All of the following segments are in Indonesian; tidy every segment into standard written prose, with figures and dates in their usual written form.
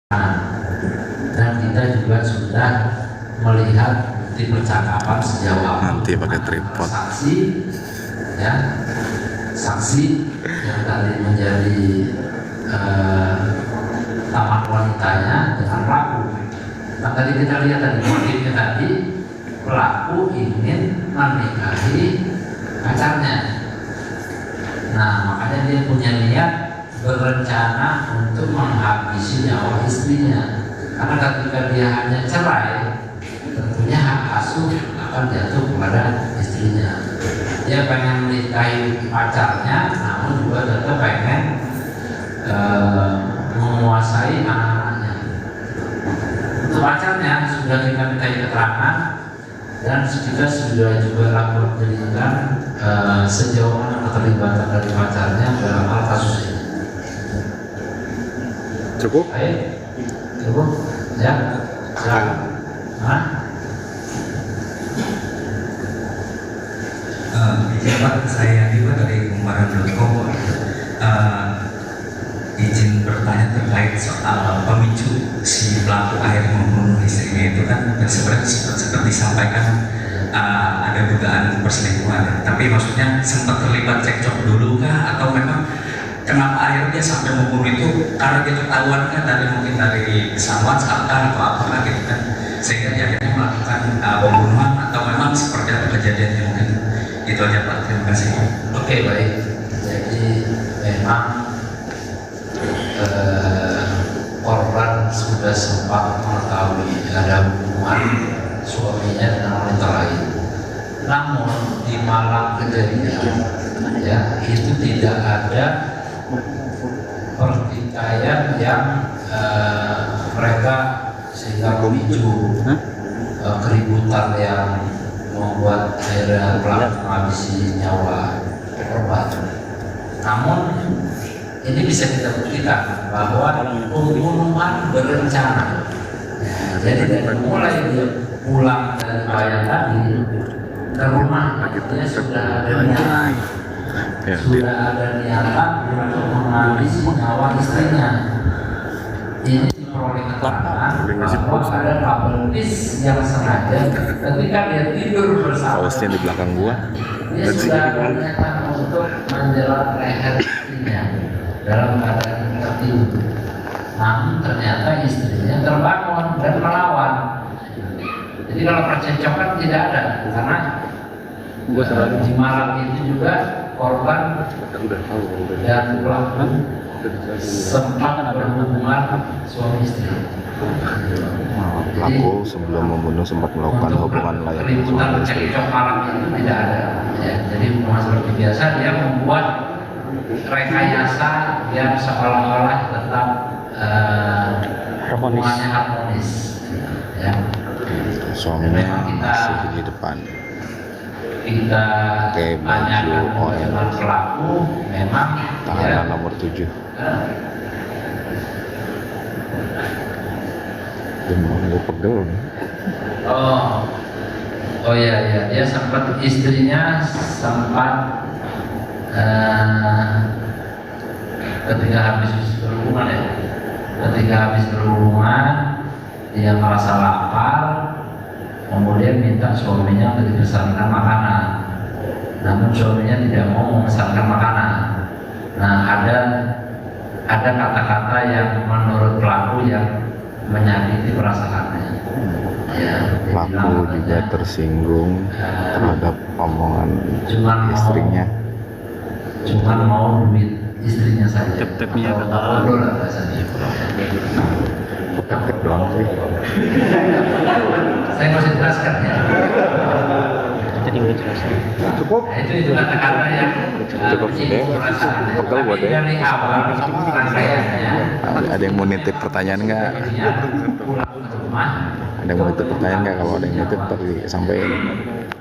dan kita juga sudah melihat bukti percakapan sejauh nanti pakai tripod saksi ya, saksi yang tadi menjadi taman wanitanya dengan pelaku. Nah, tadi kita lihat tadi motifnya tadi, pelaku ingin menikahi pacarnya. Nah, makanya dia punya niat berencana untuk menghabisi nyawa istrinya. Karena ketika dia hanya cerai, tentunya hak asuh akan jatuh kepada istrinya. Dia pengen menikahi pacarnya, namun juga tetap pengen menguasai anak-anaknya. Untuk pacarnya sudah kita minta keterangan dan kita sudah juga lapor penyelidikan sejauh mana keterlibatan dari pacarnya dalam hal kasus ini. Cukup? Baik, cukup ya. Izin Pak, saya juga dari kumparan.com. Izin bertanya terkait soal pemicu si pelaku akhirnya membunuh istrinya itu kan seperti disampaikan ada dugaan perselingkuhan. Tapi maksudnya sempat terlibat cekcok dulu kah atau memang kenapa akhirnya dia sampai membunuh itu karena dia ketahuan kan mungkin dari pesan WhatsApp kan atau apa gitu kan, sehingga dia akhirnya melakukan pembunuhan atau memang seperti apa kejadiannya mungkin. Itu aja Pak, terima kasih. Oke, baik. Jadi memang korban sudah sempat mengetahui ada hubungan suaminya dengan wanita lain. Namun di malam kejadian ya itu tidak ada pertikaian yang mereka sehingga memicu keributan yang membuat akhirnya pelaku menghabisi nyawa korban. Namun ini bisa kita buktikan bahwa pembunuhan berencana. Jadi dari mulai dia pulang dari Bayan tadi ke rumah, dia sudah ada niatan, sudah ada niatan untuk menghabisi nyawa istrinya. Ini diperoleh keterangan bahwa ada kabel bis yang sengaja ketika dia tidur bersama pausnya di belakang gua, dia sudah berniatan untuk menjerat leher istrinya dalam keadaan tertidur. Namun ternyata istrinya terbangun dan melawan. Jadi kalau percekcokan tidak ada, karena di malam itu juga korban dan pelaku sempat berhubungan suami istri. Pelaku sebelum membunuh sempat melakukan hubungan layaknya suami istri. Cekcok malam itu tidak ada. Ya, jadi hubungan seperti biasa dia membuat rekayasa yang seolah-olah tetap hubungannya harmonis. Ya. Suaminya masih di depan. Kita pakai baju oranye pelaku memang tahanan nomor 7. Gue pegel. Oh iya, dia sempat istrinya sempat ketika habis berhubungan dia merasa lapar, kemudian minta suaminya untuk dipesankan makanan. Namun suaminya tidak mau memesankan makanan. Nah, ada kata-kata yang menurut pelaku yang menyakiti perasaannya. Ya, Pelaku juga tersinggung terhadap omongan istrinya. Cuman mau duit istrinya saja. Tep-tepnya Bodoh lah bahasanya. Tep doang sih. Saya nggak usah jelaskan ya. Tadi udah jelasin. Cukup. Nah, itu kata-kata yang Cukup deh. Pegel buat deh. dari awal rangkaiannya. Ada yang mau nitip pertanyaan nggak? Pulang ke rumah. Ada yang mau nitip pertanyaan nggak? Kalau ada yang nitip tapi sampai.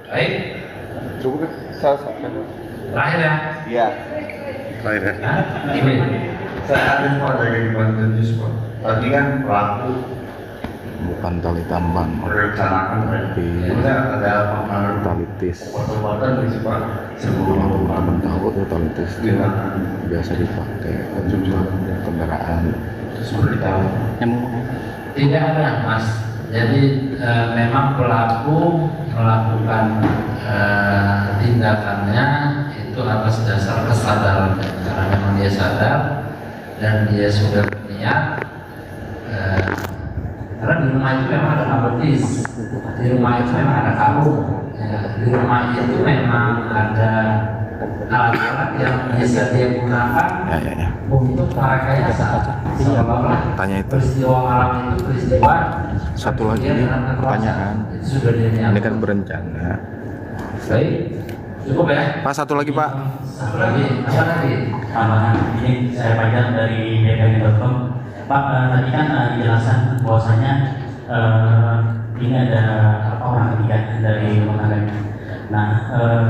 Baik. Cukup. Terakhir ya. Iya. Terakhir ya. Ini. Saya ada mau ada yang bantu Pak. Tadi kan pelaku bukan tali tambang, merencanakan tapi ada pengaruh tali tis. obat-obatan di sekolah Kalau teman-teman tahu tuh tali tis itu dengan biasa dipakai untuk kendaraan. seperti tahu Tidak ada, Mas. Jadi memang pelaku melakukan tindakannya itu atas dasar kesadaran, karena memang dia sadar dan dia sudah berniat. Karena di rumah itu memang ada narkotis, di rumah itu memang ada karung, ya. Di rumah itu memang ada alat-alat yang bisa dia gunakan Ya. untuk merekayasa, seolah-olah Tanya itu. peristiwa malam itu peristiwa. Satu lagi kemudian dengan kekuasaan. pertanyaan. Itu sudah dia Ini kan berencana. baik, cukup ya. Pak, satu lagi Pak. Satu lagi, apa lagi? Tambahan, ini saya panjang dari bpn.com. Pak, tadi kan dijelaskan bahwasanya ini ada orang ketiga dari rumah tangganya. Nah,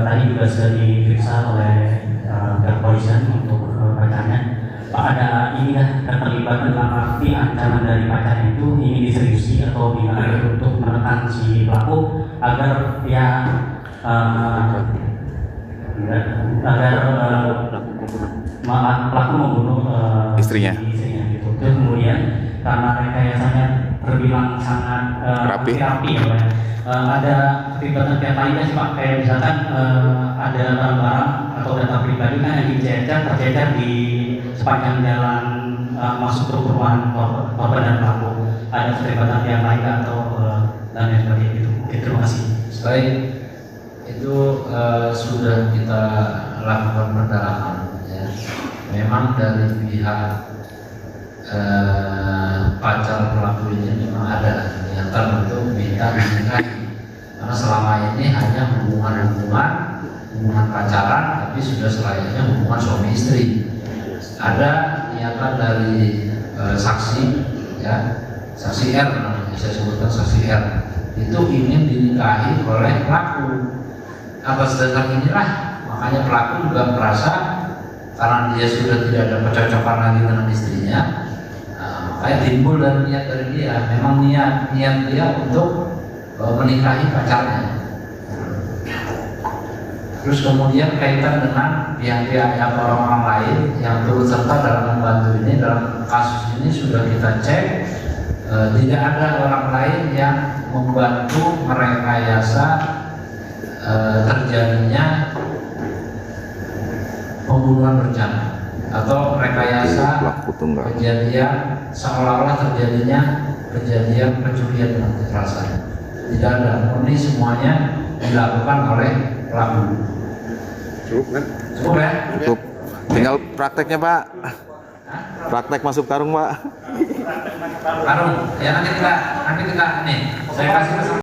tadi juga sudah diperiksa oleh pihak polisian untuk pacarnya. Pak, ada ini kan keterlibatan dalam arti ancaman dari pacarnya itu ini diseriusi atau gimana untuk menekan si pelaku agar ya pelaku membunuh Istrinya. gitu. Terus kemudian karena rekayasanya terbilang sangat Rapi. ya, Pak. Ada keterlibatan pihak lainnya sih Pak, kayak misalkan ada barang-barang atau data pribadi kan yang tercecer di sepanjang jalan masuk ke perumahan korban dan pelaku. Ada keterlibatan pihak lain atau dan lain sebagainya gitu. Oke, terima kasih. Baik, itu sudah kita lakukan pendalaman. Ya. Memang dari pihak pacar pelaku ini memang ada niatan untuk minta dinikahi, karena selama ini hanya hubungan pacaran, tapi sudah selayaknya hubungan suami istri. Ada niatan dari saksi, ya, saksi R namanya, saya sebutkan saksi R, itu ingin dinikahi oleh pelaku. Atas dasar inilah makanya pelaku juga merasa karena dia sudah tidak ada kecocokan lagi dengan istrinya, makanya timbul dari niat dari dia, memang niat dia untuk menikahi pacarnya. Terus kemudian kaitan dengan pihak-pihak atau orang-orang lain yang turut serta dalam membantu ini, dalam kasus ini sudah kita cek, tidak ada orang lain yang membantu merekayasa terjadinya pembunuhan berencana atau rekayasa Pelaku tunggal. kejadian seolah-olah terjadinya kejadian pencurian dengan kekerasan. Tidak ada, ini semuanya dilakukan oleh pelaku. cukup kan Cukup ya? Cukup. Tinggal prakteknya Pak. Praktek masuk karung Pak. Karung, ya nanti kita nih, saya kasih